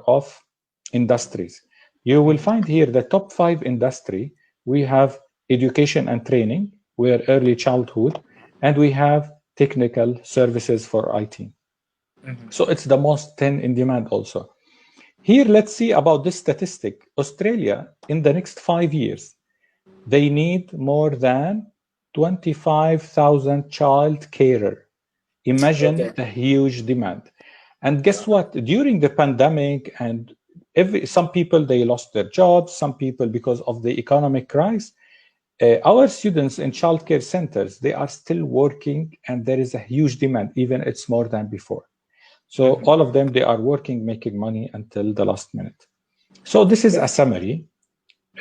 of industries. You will find here the top 5 industry. We have education and training, we are early childhood, and we have technical services for IT. So it's the most 10 in demand also. Here, let's see about this statistic. Australia, in the next 5 years, they need more than 25,000 child carer. Imagine the huge demand. And guess what? During the pandemic, and some people, they lost their jobs, some people because of the economic crisis. Our students in childcare centers, they are still working, and there is a huge demand, even it's more than before. So all of them, they are working, making money until the last minute. So this is a summary.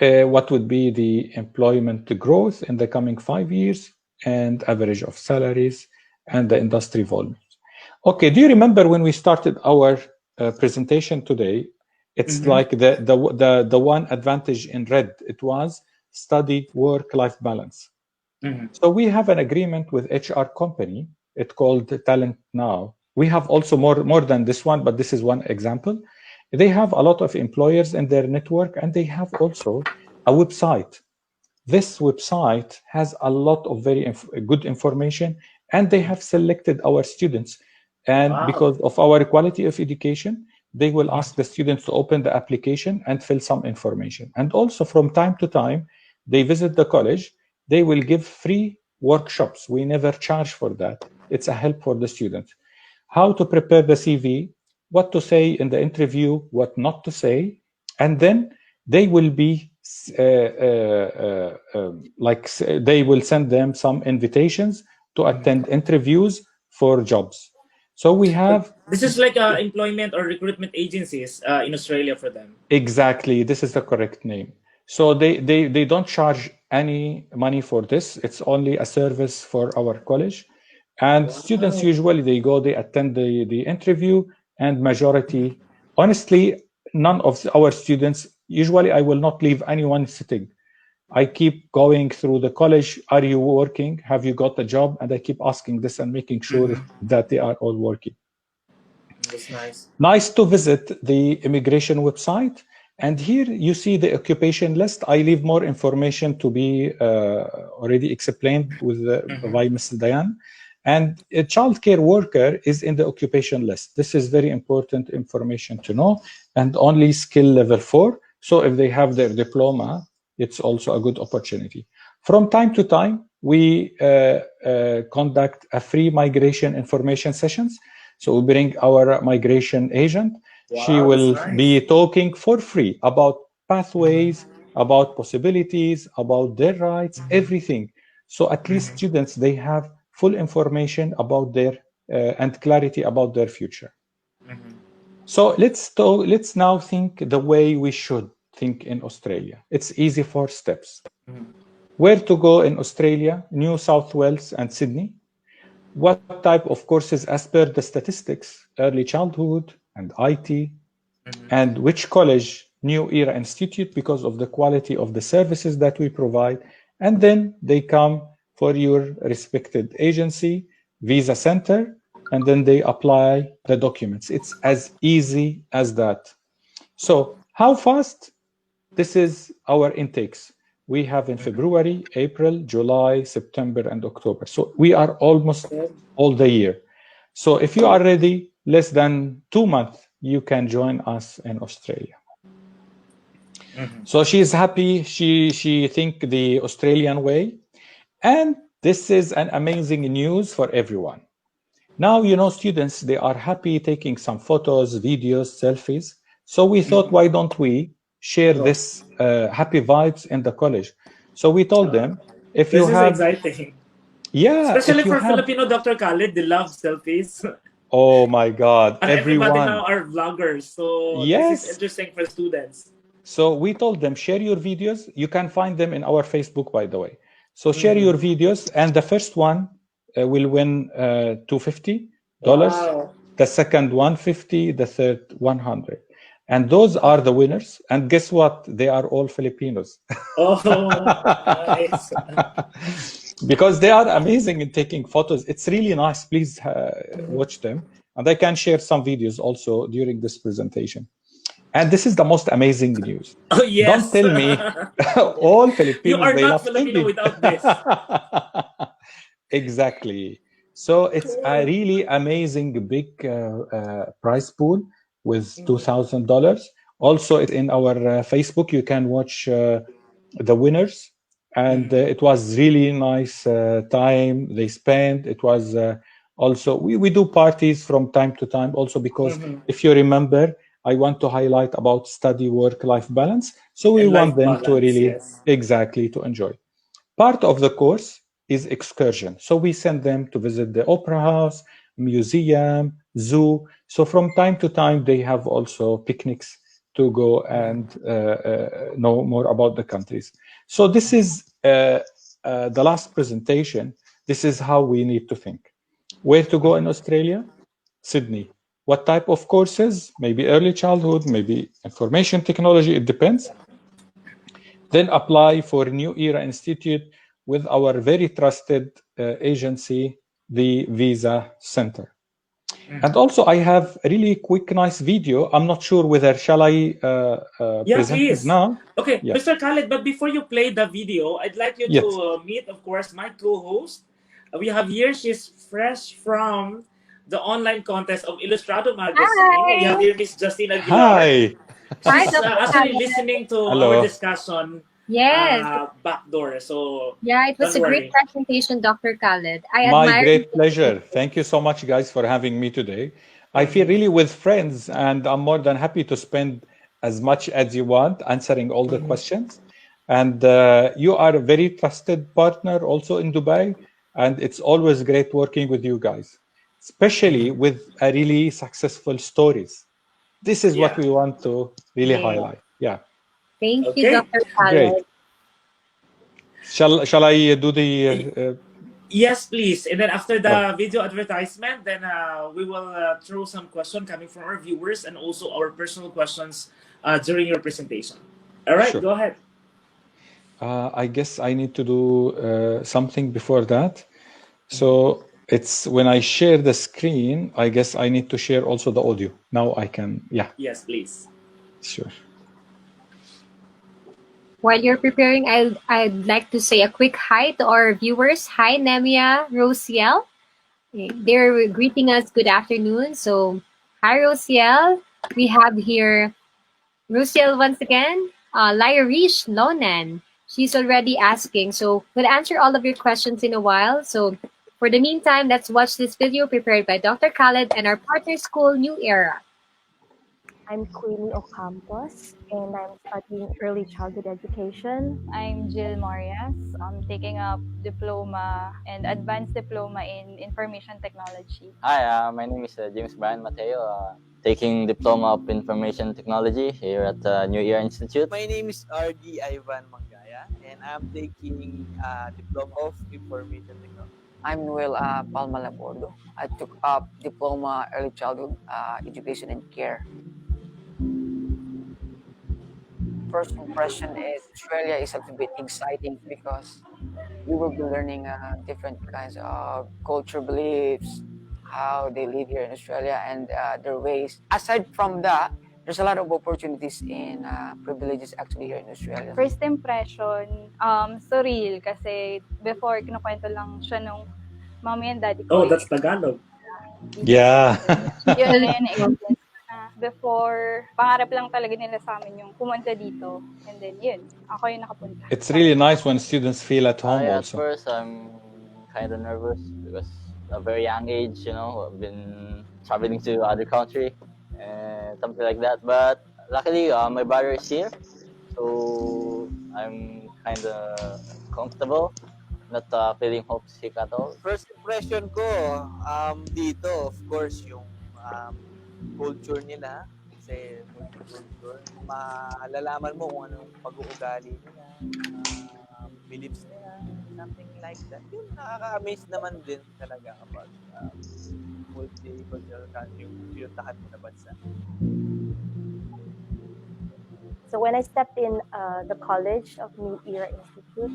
What would be the employment growth in the coming 5 years, and average of salaries, and the industry volumes. Okay, do you remember when we started our presentation today? It's like the one advantage in red. It was study work-life balance. So we have an agreement with HR company. It's called Talent Now. We have also more than this one, but this is one example. They have a lot of employers in their network, and they have also a website. This website has a lot of very good information, and they have selected our students. And because of our quality of education, they will ask the students to open the application and fill some information. And also from time to time, they visit the college. They will give free workshops. We never charge for that. It's a help for the students. How to prepare the CV, what to say in the interview, what not to say. And then they will be they will send them some invitations to attend interviews for jobs. So we have... This is like employment or recruitment agencies in Australia for them. Exactly. This is the correct name. So they don't charge any money for this. It's only a service for our college. And students usually, they go, they attend the interview, and majority, honestly, none of our students, usually I will not leave anyone sitting. I keep going through the college. Are you working? Have you got a job? And I keep asking this and making sure that they are all working. That's nice. Nice to visit the immigration website. And here you see the occupation list. I leave more information to be already explained by Mrs. Diane. And a childcare worker is in the occupation list. This is very important information to know, and only skill level 4. So if they have their diploma, it's also a good opportunity. From time to time, we conduct a free migration information sessions. So we bring our migration agent. Wow, she will be talking for free about pathways, about possibilities, about their rights, everything. So at least students, they have full information about their and clarity about their future. So let's now think the way we should think in Australia. It's easy 4 steps. Where to go in Australia? New South Wales and Sydney. What type of courses as per the statistics? Early childhood and IT. And which college? New Era Institute, because of the quality of the services that we provide. And then they come for your respected agency, visa center, and then they apply the documents. It's as easy as that. So how fast? This is our intakes. We have in February, April, July, September, and October. So we are almost all the year. So if you are ready, less than 2 months, you can join us in Australia. So she is happy. She think the Australian way. And this is an amazing news for everyone. Now, you know, students, they are happy taking some photos, videos, selfies. So we thought, why don't we share this happy vibes in the college? So we told them, if you have... This is exciting. Yeah. Especially for Filipino Dr. Khaled, they love selfies. Oh my God. And everyone. Everybody now are vloggers. So yes. This is interesting for students. So we told them, share your videos. You can find them in our Facebook, by the way. So share your videos, and the first one will win $250. Wow. The second $150, the third $100. And those are the winners. And guess what? They are all Filipinos. Oh, nice. Because they are amazing in taking photos. It's really nice. Please watch them. And I can share some videos also during this presentation. And this is the most amazing news. Oh, yes. Don't tell me all You Filipinos, are they not love Filipino singing. without this. Exactly. So it's a Cool. really amazing big prize pool with $2,000. Also, it's in our Facebook. You can watch the winners, and it was really nice time they spent. It was also we do parties from time to time also because if you remember, I want to highlight about study work life balance. So we And want life them to balance, really yes. exactly to enjoy. Part of the course is excursion. So we send them to visit the opera house, museum, zoo. So from time to time, they have also picnics to go and know more about the countries. So this is the last presentation. This is how we need to think. Where to go in Australia? Sydney. What type of courses? Maybe early childhood, maybe information technology, it depends. Then apply for New Era Institute with our very trusted agency, the Visa Center. And also, I have a really quick, nice video. I'm not sure whether shall I Yeah, present it please. now. Okay, Yeah. Mr. Khaled, but before you play the video, I'd like you to Yes. meet, of course, my co-host. We have here, she's fresh from the online contest of Ilustrado magazine. We have Hi. here Miss Justine Aguilar. Hi. Hi, She's Dr. actually Khaled. listening to our Hello. discussion Yes. backdoor, so Yeah, it was don't a great worry. presentation, Dr. Khaled. I My admire great you. pleasure. Thank you so much, guys, for having me today. I feel really with friends, and I'm more than happy to spend as much as you want answering all the questions. And you are a very trusted partner also in Dubai, and it's always great working with you guys, especially with a really successful stories. This is what Yeah. we want to really Yeah. highlight. Yeah, Thank you, Okay. Dr. great. Khaled. Shall I do the Yes, please. And then after oh, the video advertisement, then we will throw some question coming from our viewers and also our personal questions during your presentation. All right, sure. go ahead. I guess I need to do something before that. So it's when I share the screen, I guess I need to share also the audio. Now I can, yeah, Yes, please. sure. While you're preparing, I'd like to say a quick hi to our viewers. Hi, Nemia, Rosiel. They're greeting us good afternoon. So, hi, Rosiel. We have here Rosiel once again. Lyrish Lonan. She's already asking. So, we'll answer all of your questions in a while. So, for the meantime, let's watch this video prepared by Dr. Khaled and our partner school, New Era. I'm Queenie Ocampos, and I'm studying early childhood education. I'm Jill Marias. I'm taking up diploma and advanced diploma in information technology. Hi, my name is James Brian Mateo, taking Diploma of Information Technology here at New Era Institute. My name is RD Ivan Mangaya, and I'm taking Diploma of Information Technology. I'm Noel Palma Labordo. I took up Diploma Early Childhood Education and Care. First impression is Australia is a little bit exciting because we will be learning different kinds of culture beliefs, how they live here in Australia, and their ways. Aside from that, there's a lot of opportunities and privileges actually here in Australia. First impression, surreal kasi before kinukwento lang siya nung mommy and daddy ko. Oh, that's Tagalog. Yeah. Yun na yun, experience before, pangarap lang talaga nila sa amin yung pumunta dito. And then yun, ako yung nakapunta. It's really nice when students feel at home At also. first, I'm kind of nervous because at a very young age, I've been traveling to other country and something like that. But luckily, my brother is here, so I'm kind of comfortable, not feeling homesick at all. First impression ko dito, of course, yung culture nila. Kasi multicultural. Malalaman mo kung anong pag-uugali nila, beliefs nila, something like that. Yun, nakaka-amaze naman din talaga kapag multicultural country yung pinuntahan mo na bansa. So when I stepped in the College of New Era Institute,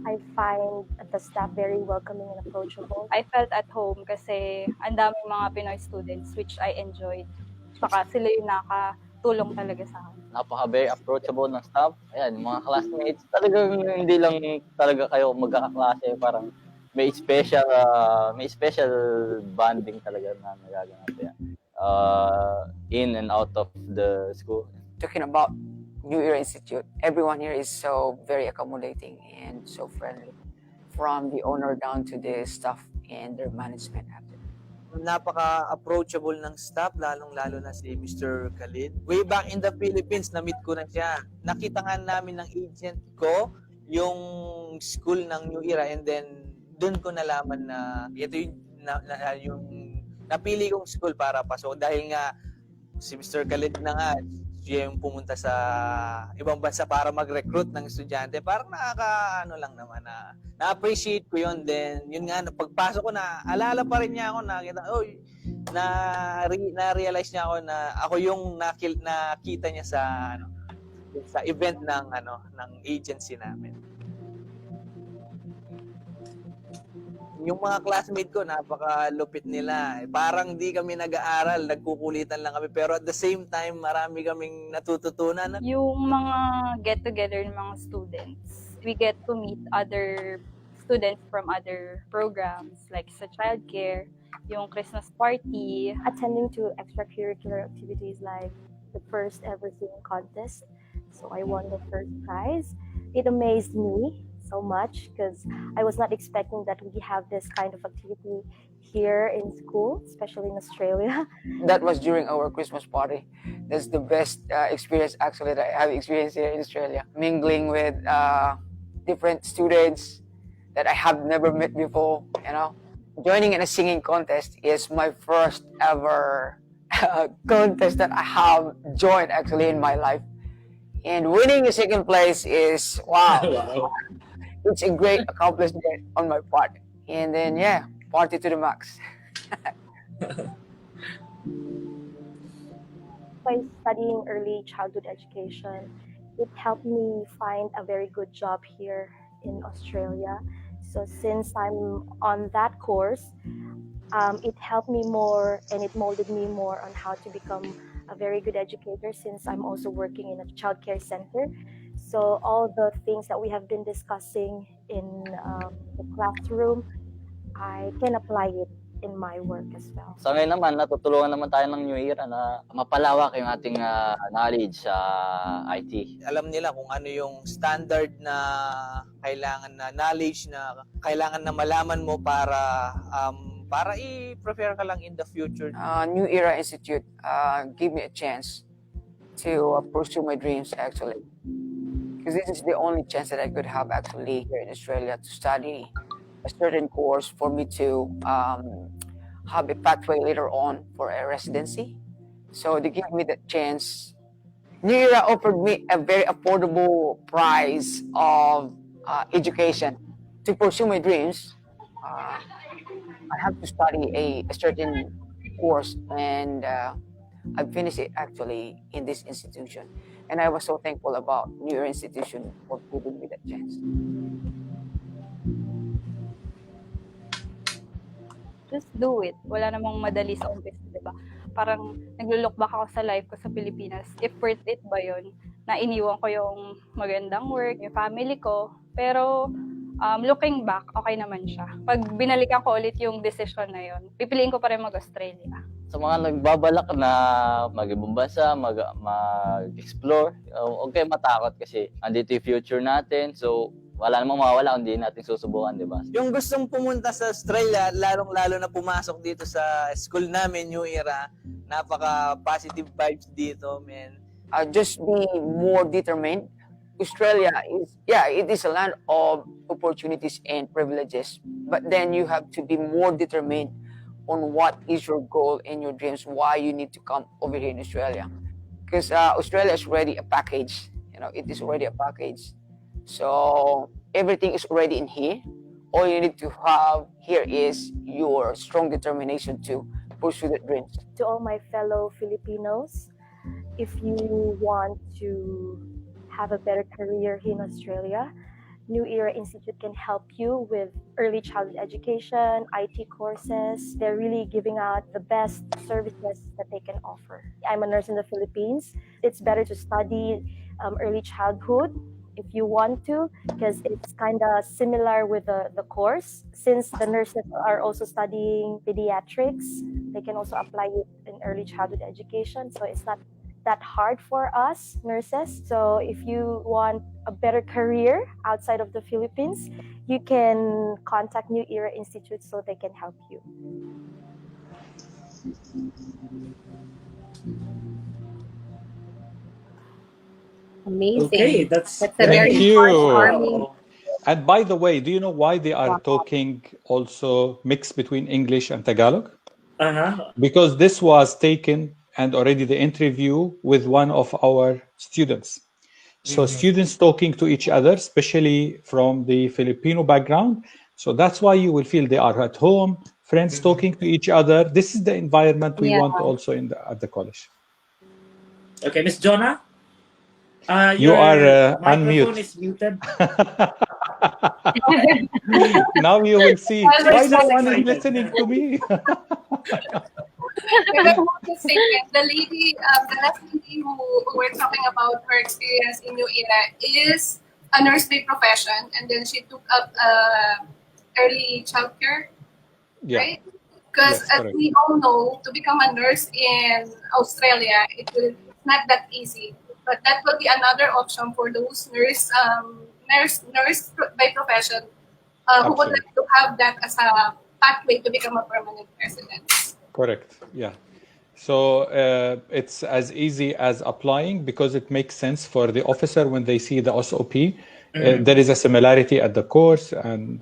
I find the staff very welcoming and approachable. I felt at home kasi ang daming mga Pinoy students which I enjoyed. Saka sila yung tulong talaga sa akin. Very approachable ng staff. Ayan, mga classmates, talagang hindi lang talaga kayo magkakaklase, parang may special bonding talaga na nagaganap yan. In and out of the school. Talking about New Era Institute, everyone here is so very accommodating and so friendly, from the owner down to the staff and their management. Napaka-approachable ng staff, lalong-lalo na si Mr. Khaled. Way back in the Philippines, na-meet ko na siya. Nakita nga namin ng agent ko yung school ng New Era, and then doon ko nalaman na ito yung napili kong school para pasok, dahil nga si Mr. Khaled na nga siya yung pumunta sa ibang bansa para mag-recruit ng estudyante. Parang nakaka-ano lang naman, na-appreciate ko yun. Then, yun nga, pagpasok ko na, alala pa rin niya ako, na-realize niya ako na ako yung nakita niya sa event ng agency namin. Yung mga classmate ko, napaka-lupit nila. Parang di kami nag-aaral, nagkukulitan lang kami. Pero at the same time, marami kaming natututunan. Yung mga get-together ng mga students, we get to meet other students from other programs, like sa childcare, yung Christmas party. Attending to extracurricular activities like the first ever singing contest. So I won the first prize. It amazed me so much because I was not expecting that we have this kind of activity here in school, especially in Australia. That was during our Christmas party. That's the best experience actually that I have experienced here in Australia. Mingling with different students that I have never met before, Joining in a singing contest is my first ever contest that I have joined actually in my life. And winning a second place is, wow. Wow. It's a great accomplishment on my part. And then, party to the max. By studying early childhood education, it helped me find a very good job here in Australia. So since I'm on that course, it helped me more and it molded me more on how to become a very good educator, since I'm also working in a childcare center. So all the things that we have been discussing in the classroom, I can apply it in my work as well. Sa ngayon naman, natutulungan naman tayo ng New Era na mapalawak yung ating knowledge sa IT. Alam nila kung ano yung standard na kailangan na knowledge na kailangan na malaman mo para i-prepare ka lang in the future. New Era Institute gave me a chance to pursue my dreams actually. Because this is the only chance that I could have actually here in Australia to study a certain course for me to have a pathway later on for a residency. So they gave me that chance. New Era offered me a very affordable price of education to pursue my dreams. I have to study a certain course, and I finished it actually in this institution. And I was so thankful about New Era Institution for giving me that chance. Just do it. Wala namang madali sa umpisa, di ba? Parang naglo-look back ako sa life ko sa Pilipinas. If worth it ba yun? Na iniwan ko yung magandang work, yung family ko. Pero looking back, okay naman siya. Pag binalikan ko ulit yung decision na yun, pipiliin ko pa rin mag-Australia. Sa mga nagbabalak na mag-ibang bansa, mag-explore, huwag kayo matakot kasi andito yung future natin. So, wala namang mawawala kung hindi natin susubukan, di ba? Yung gustong pumunta sa Australia, lalong-lalo na pumasok dito sa school namin, New Era, napaka-positive vibes dito, man. Just be more determined. Australia it is a land of opportunities and privileges. But then you have to be more determined on what is your goal and your dreams, why you need to come over here in Australia. Because Australia is already a package. It is already a package. So everything is already in here. All you need to have here is your strong determination to pursue the dreams. To all my fellow Filipinos, if you want to have a better career here in Australia, New Era Institute can help you with early childhood education, IT courses. They're really giving out the best services that they can offer. I'm a nurse in the Philippines. It's better to study early childhood if you want to, because it's kind of similar with the course. Since the nurses are also studying pediatrics, they can also apply it in early childhood education. So it's not that hard for us nurses. So if you want a better career outside of the Philippines, you can contact New Era Institute so they can help you. Amazing. Okay, that's a great. very Thank you. heartwarming. Wow. And by the way, do you know why they are talking also mixed between English and Tagalog? Because this was taken and already the interview with one of our students. So students talking to each other, especially from the Filipino background. So that's why you will feel they are at home, friends talking to each other. This is the environment we want also at the college. Okay, Miss Jonah, You your are microphone unmute. is muted. Now you will see She's why no just one is excited. listening to me. The lady, the last lady who were talking about her experience in New Era is a nurse by profession, and then she took up early childcare, right? Because Yes, as correct. we all know, to become a nurse in Australia, it's not that easy. But that will be another option for those nurse by profession who would like to have that as a pathway to become a permanent resident. Correct. Yeah. So it's as easy as applying because it makes sense for the officer when they see the SOP. There is a similarity at the course, and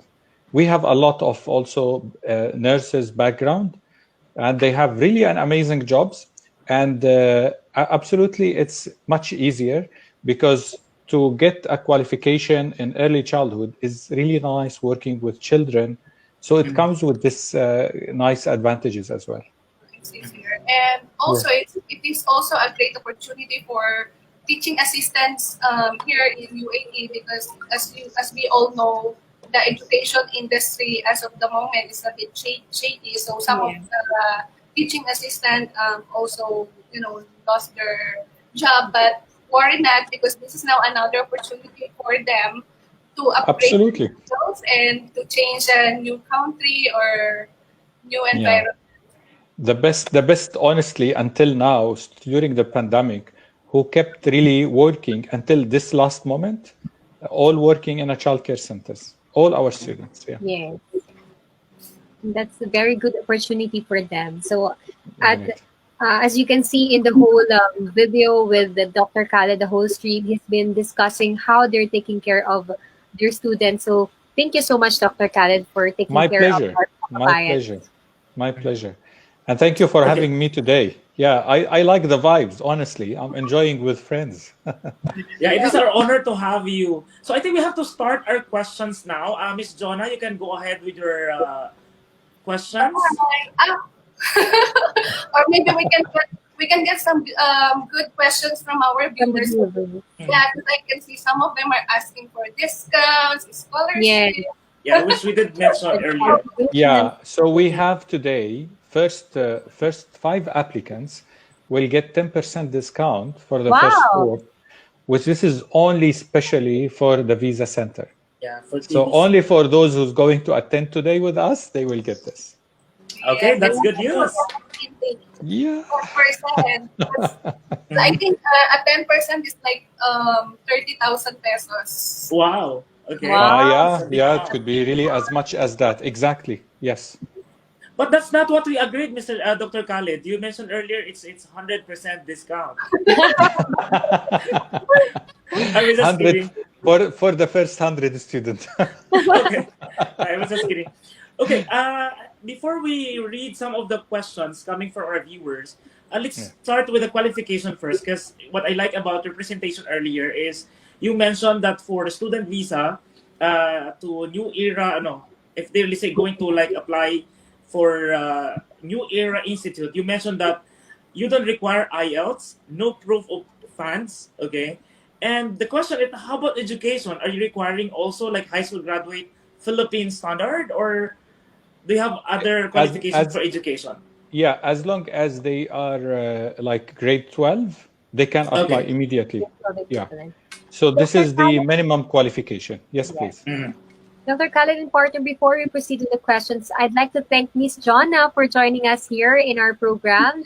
we have a lot of also nurses background, and they have really an amazing jobs. And absolutely, it's much easier because to get a qualification in early childhood is really nice working with children. So it comes with this nice advantages as well. It's easier. And also, it is also a great opportunity for teaching assistants here in UAE because, as we all know, the education industry as of the moment is a bit shaky. So some of the teaching assistant also, lost their job, but worry not because this is now another opportunity for them to upgrade themselves and to change a new country or new environment. The best, honestly, until now, during the pandemic, who kept really working until this last moment, all working in a childcare centers, all our students. Yes. That's a very good opportunity for them. So, as you can see in the whole video with Dr. Khaled, the whole stream, he's been discussing how they're taking care of their students. So, thank you so much, Dr. Khaled, for taking care of our clients. My pleasure. And thank you for having me today. Yeah, I like the vibes, honestly. I'm enjoying with friends. Yeah, it is our honor to have you. So I think we have to start our questions now. Miss Jonah, you can go ahead with your questions. Or maybe we can get some good questions from our viewers. Yeah, because I can see some of them are asking for discounts, scholarships. Yeah, which we did mention earlier. Yeah, so we have today first 5 applicants will get 10% discount for the first 4, which this is only specially for the visa center. Yeah, so only for those who's going to attend today with us, they will get this. Okay, that's good news. Yeah. 4%. I think a 10% is like 30,000 pesos. Wow. Okay. Yeah, it could be really as much as that. Exactly. Yes. But that's not what we agreed, Dr. Khaled. You mentioned earlier it's 100% discount. I was just kidding. For the first 100 students. Okay, I was just kidding. Okay, before we read some of the questions coming from our viewers, let's start with the qualification first. Because what I like about your presentation earlier is you mentioned that for the student visa to New Era, if they're going to apply for New Era Institute, you mentioned that you don't require IELTS, no proof of funds, okay, And the question is, how about education? Are you requiring also like high school graduate Philippine standard, or do you have other qualifications as for education? yeah, as long as they are like grade 12, they can apply Okay. immediately. Yeah. Excellent. So this Dr. is the Khaled, minimum qualification. Yes, yes. please. Mhm. Dr. Khaled and partner, before we proceed to the questions, I'd like to thank Miss Jonna for joining us here in our program.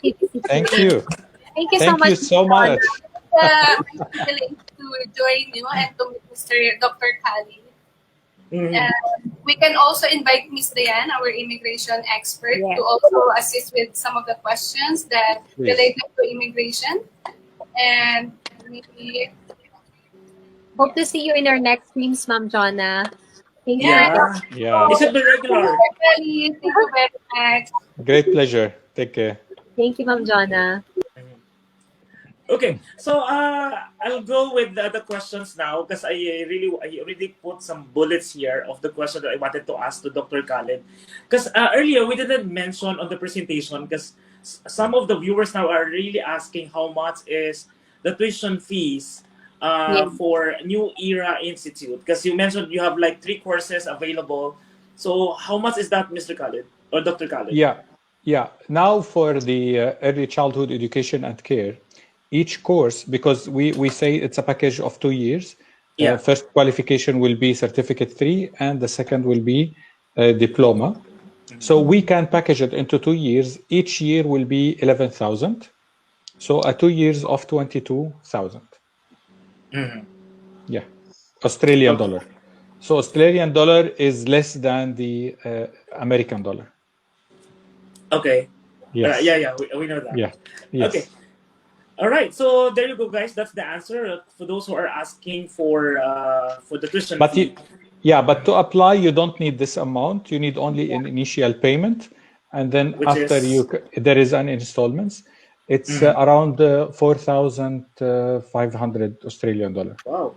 Thank you. Thank you so Thank much, you so Miss Jonna. much. I'm willing to join you and to meet Mr. Dr. Khaled. Mhm. We can also invite Miss Diane, our immigration expert, Yes. to also assist with some of the questions that Please. related to immigration. And we, Hope to see you in our next streams, Ma'am Jonna. Thank you yeah, again. Yeah. It should be regular. Dr. Khaled, thank you very much. Great pleasure. Take care. Thank you, Ma'am Jonna. Okay, so I'll go with the questions now because I already put some bullets here of the question that I wanted to ask to Dr. Khaled. Because earlier we didn't mention on the presentation because some of the viewers now are really asking how much is the tuition fees Yes. for New Era Institute, because you mentioned you have like 3 courses available. So how much is that, Mr. Khaled or Dr. Khaled? Yeah. Yeah. Now for the early childhood education and care, each course, because we say it's a package of 2 years. Yeah. First qualification will be certificate 3, and the second will be diploma. So we can package it into 2 years. Each year will be 11,000. So 2 years of 22,000. Yeah, Australian dollar. So Australian dollar is less than the American dollar. Okay. Yes. Yeah, we know that. Yeah. Yes. Okay. All right. So there you go, guys. That's the answer for those who are asking for the tuition But fee. but to apply, you don't need this amount. You need only an initial payment, and then Which after is- there is an installments. It's around 4,500 Australian dollar. Wow.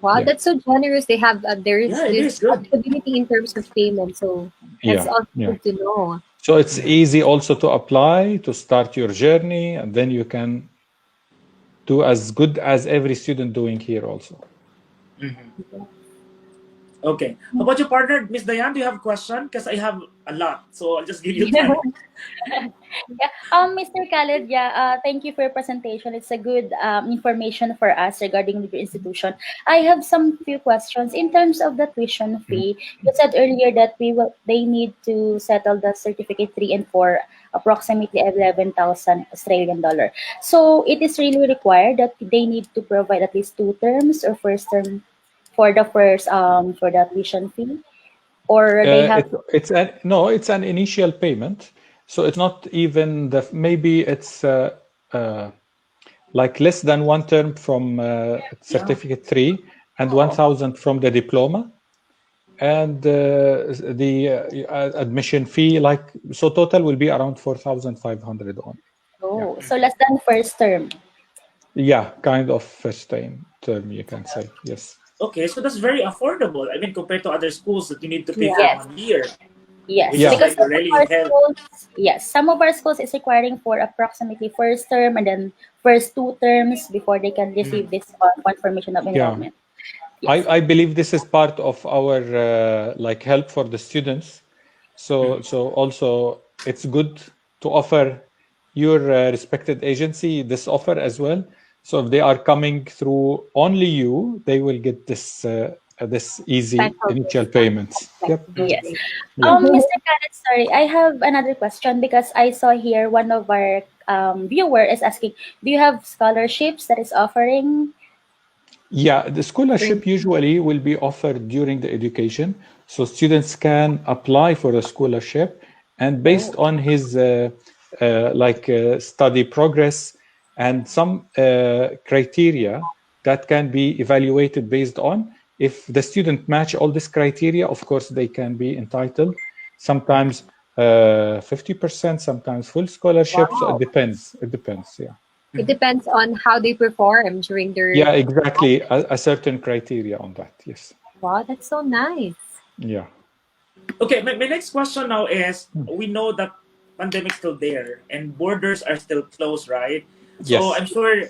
Wow, Yeah. that's so generous. They have there's Yeah, it this is good. flexibility in terms of payment. So that's Yeah. also Yeah. good to know. So it's easy also to apply, to start your journey, and then you can do as good as every student doing here also. Okay. How about your partner, Miss Diane? Do you have a question? Because I have a lot, so I'll just give you time. Mr. Khaled, thank you for your presentation. It's a good information for us regarding the institution. I have some few questions in terms of the tuition fee. You said earlier that they need to settle the certificate 3 and 4 approximately 11,000 Australian dollar. So it is really required that they need to provide at least 2 terms or first term for the first for the tuition fee, or they have it's an initial payment, so it's not even maybe it's like less than 1 term from certificate 3 and 1,000 from the diploma, and the admission fee, like, so total will be around 4,500 only. Oh, so less than first term. Yeah, kind of first term you can say. Yes. Okay, so that's very affordable. I mean, compared to other schools that you need to pay Yes. for 1 year. Yes, Which is because like really heavy. some of our schools is requiring for approximately first term and then first 2 terms before they can receive this confirmation of enrollment. Yes. I believe this is part of our like help for the students. So also it's good to offer your respected agency this offer as well. So if they are coming through only you, they will get this this easy initial payments. Yep. Yes. Yeah. Mr. Khaled, sorry, I have another question because I saw here one of our viewer is asking, do you have scholarships that is offering? Yeah, the scholarship usually will be offered during the education. So students can apply for a scholarship, and based on his study progress and some criteria that can be evaluated based on, if the student match all this criteria, of course, they can be entitled. Sometimes 50%, sometimes full scholarship. Wow. So it depends. It depends. Yeah. It depends on how they perform during their. Yeah, exactly. A certain criteria on that. Yes. Wow, that's so nice. Yeah. Okay, my next question now is, we know that pandemic's still there and borders are still closed, right? So Yes. I'm sure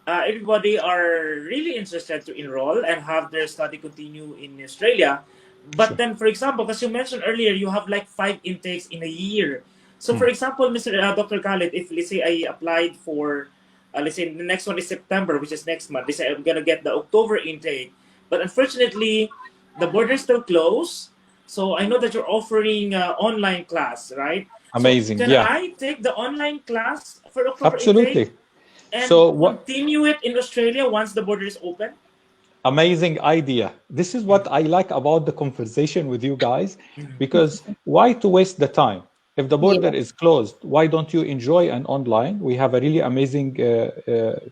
everybody are really interested to enroll and have their study continue in Australia. But Sure. then, for example, because you mentioned earlier, you have like 5 intakes in a year. So, for example, Dr. Khaled, if let's say I applied for, let's say the next one is September, which is next month. Let's say I'm gonna get the October intake, but unfortunately, the borders still closed. So I know that you're offering online class, right? So Amazing. can Yeah, I take the online class for October intake absolutely. and So what continue it in Australia once the border is open? amazing idea. This is what I like about the conversation with you guys, because why to waste the time? If the border Yeah. is closed, why don't you enjoy an online? We have a really amazing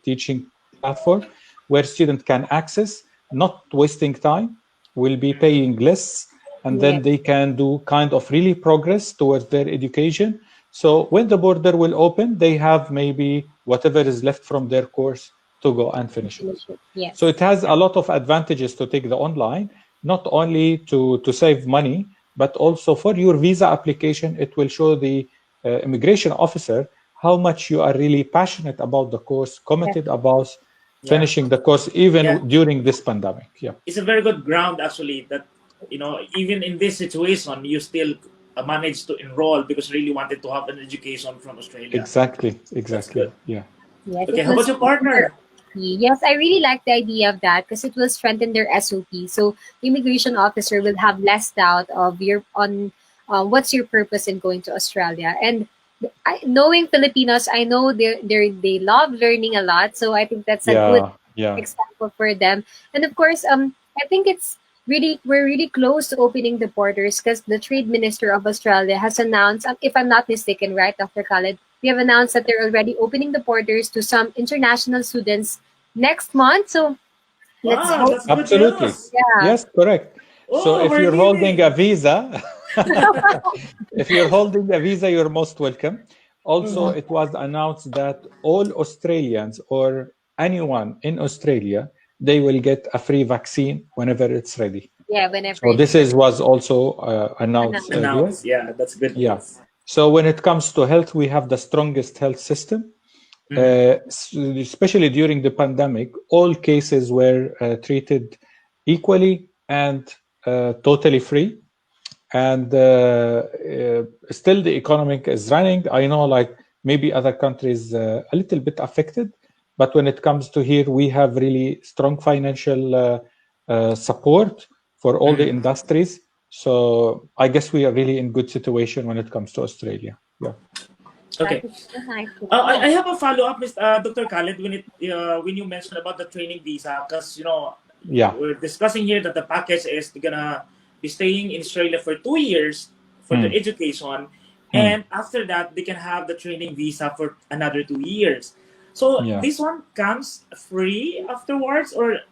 teaching platform where students can access, not wasting time, will be paying less, and Yeah. then they can do kind of really progress towards their education. So when the border will open, they have maybe whatever is left from their course to go and finish it. Finish it. Yes. So it has a lot of advantages to take the online, not only to save money, but also for your visa application. It will show the immigration officer how much you are really passionate about the course, committed about finishing the course, even during this pandemic. Yeah, it's a very good ground actually that even in this situation you still managed to enroll because you really wanted to have an education from Australia. exactly. That's good. Yeah. Yes. Okay, It how about was your partner? Yes, I really like the idea of that because it will strengthen their SOP. So the immigration officer will have less doubt of what's your purpose in going to Australia. And knowing Filipinos, I know they love learning a lot. So I think that's a good Yeah. example for them. And of course, I think we're really close to opening the borders because the trade minister of Australia has announced, if I'm not mistaken, right, Dr. Khaled, we have announced that they're already opening the borders to some international students next month. So let's Wow, hope. that's good Absolutely. news. Yeah. Yes, correct. So Oh, if we're you're holding leaving. a visa, if you're holding a visa, you're most welcome. Also, it was announced that all Australians or anyone in Australia, they will get a free vaccine whenever it's ready. Yeah, whenever So it's this was also announced earlier. Announced. Yeah, that's good Yeah. news. So when it comes to health, we have the strongest health system. Especially during the pandemic, all cases were treated equally and totally free. And still the economic is running. I know like maybe other countries a little bit affected, but when it comes to here, we have really strong financial support for all the industries. So I guess we are really in good situation when it comes to Australia. Yeah. Okay. That is so nice to I know. have a follow up, Dr. Khaled, when you mentioned about the training visa, because Yeah. we're discussing here that the package is gonna be staying in Australia for 2 years for their education, and after that they can have the training visa for another 2 years. So Yeah. this one comes free afterwards, or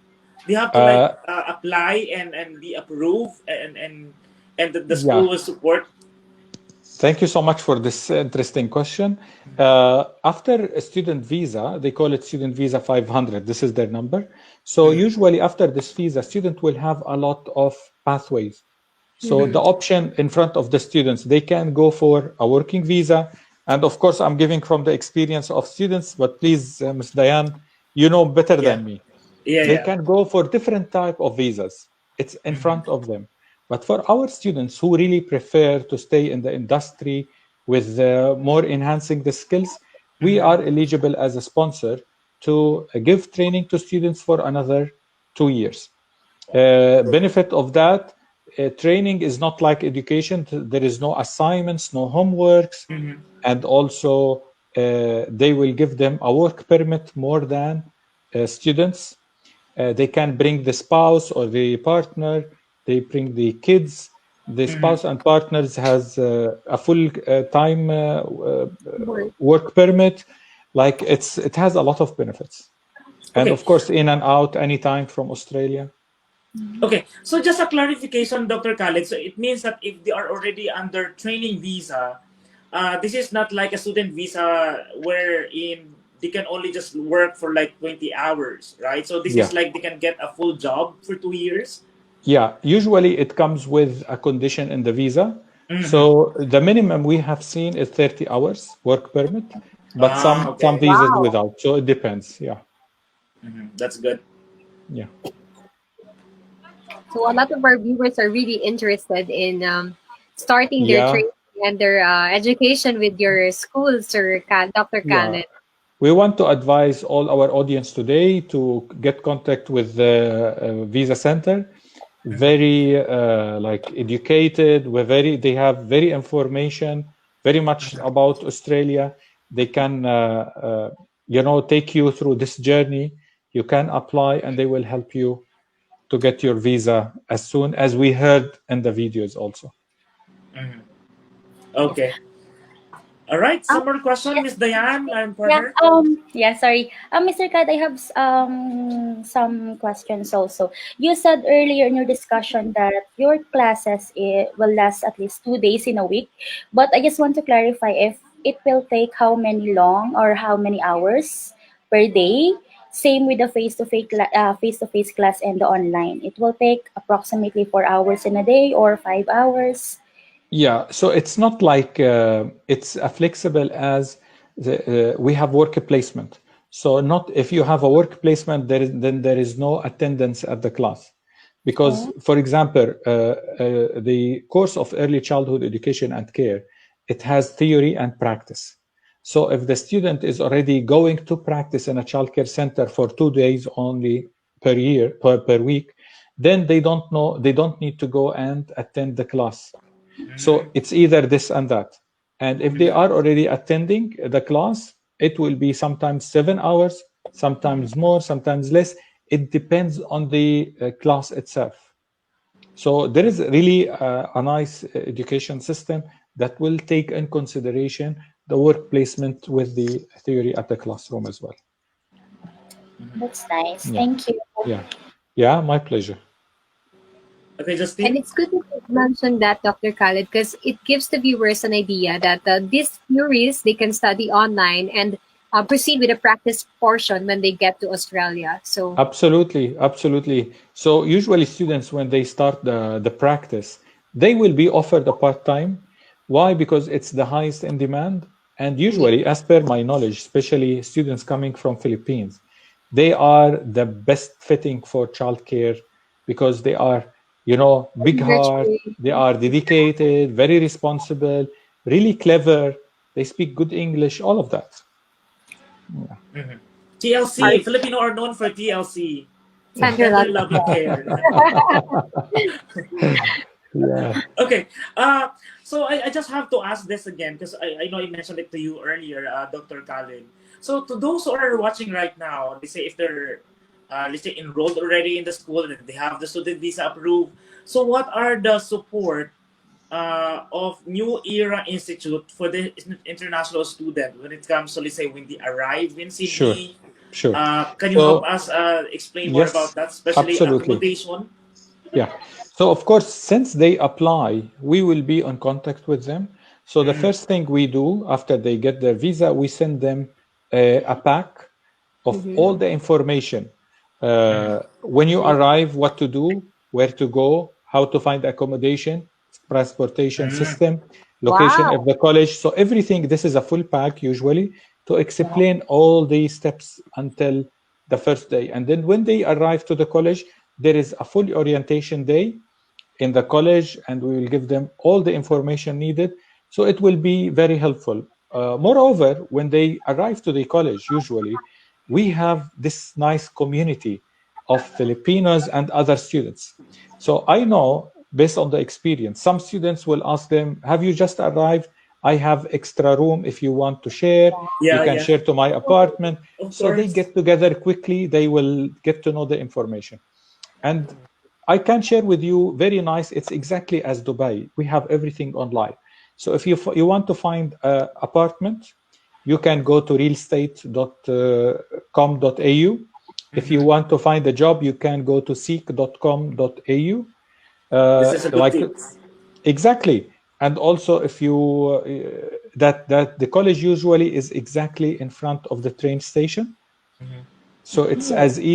they have to like apply and be approved, and the Yeah. school will support. Thank you so much for this interesting question. After a student visa, they call it student visa 500. This is their number. So usually after this visa, student will have a lot of pathways. So the option in front of the students, they can go for a working visa. And of course, I'm giving from the experience of students, but please, Ms. Diane, you know better than me. They can go for different type of visas. It's in front of them. But for our students who really prefer to stay in the industry with more enhancing the skills, we are eligible as a sponsor to give training to students for another 2 years. Benefit of that, training is not like education. There is no assignments, no homeworks, and also they will give them a work permit more than students. They can bring the spouse or the partner. They bring the kids. The spouse and partners has a full time work permit. Like it has a lot of benefits, and Okay. of course in and out anytime from Australia. Okay, so just a clarification, Dr. Khaled. So it means that if they are already under training visa, this is not like a student visa wherein they can only just work for like 20 hours, right? So this is like they can get a full job for 2 years. Yeah, usually it comes with a condition in the visa. So the minimum we have seen is 30 hours work permit, but some Okay. visas Wow. without. So it depends. Yeah. That's good. Yeah. So a lot of our viewers are really interested in starting their training and their education with your school, Dr. Khaled. We want to advise all our audience today to get contact with the Visa Center. Very like educated. They have very information, very much about Australia. They can take you through this journey. You can apply, and they will help you to get your visa as soon as we heard in the videos also. Okay. All right. Some more question, Miss Diane and partner. Sorry. Mr. Kat, I have some questions also. You said earlier in your discussion that your classes will last at least 2 days in a week, but I just want to clarify if it will take how many long or how many hours per day. Same with the face-to-face class and the online. It will take approximately 4 hours in a day or 5 hours. Yeah, so it's not like it's as flexible as we have work placement. So not if you have a work placement, then there is no attendance at the class. Because, for example, the course of early childhood education and care, it has theory and practice. So if the student is already going to practice in a childcare center for 2 days only per week, then they don't need to go and attend the class. So it's either this and that. And if they are already attending the class, it will be sometimes 7 hours, sometimes more, sometimes less. It depends on the class itself. So there is really a nice education system that will take in consideration the work placement with the theory at the classroom as well. That's nice. Thank you. Yeah, my pleasure. Okay, Justine. And it's good that you mentioned that, Dr. Khaled, because it gives the viewers an idea that these theories they can study online and proceed with a practice portion when they get to Australia. So absolutely. So usually students, when they start the practice, they will be offered a part-time. Why? Because it's the highest in demand. And usually, as per my knowledge, especially students coming from Philippines, they are the best fitting for childcare because they are, big heart, they are dedicated, very responsible, really clever, they speak good English, all of that. TLC, Filipino are known for TLC. Tender loving care. Okay. So I just have to ask this again because I know I mentioned it to you earlier, Dr. Khaled. So to those who are watching right now, they say if they're let's say enrolled already in the school and they have the student visa approved. So what are the support of New Era Institute for the international student when it comes to, let's say, when they arrive in Sydney? Sure. Can you help us explain more about that, especially accommodation? Yeah. So, of course, since they apply, we will be in contact with them. So the first thing we do after they get their visa, we send them a pack of all the information. When you arrive, what to do, where to go, how to find accommodation, transportation system, location of the college. So everything, this is a full pack usually to explain all the steps until the first day. And then when they arrive to the college, there is a full orientation day in the college, and we will give them all the information needed. So it will be very helpful. Moreover, when they arrive to the college, usually, we have this nice community of Filipinos and other students. So I know, based on the experience, some students will ask them, have you just arrived? I have extra room if you want to share. You can share to my apartment. So they get together quickly. They will get to know the information. And I can share with you, very nice, it's exactly as Dubai. We have everything online. So if you want to find an apartment, you can go to realestate.com.au. If you want to find a job, you can go to seek.com.au. This is a good tip. Exactly. And also, if you that the college usually is exactly in front of the train station. So it's as easy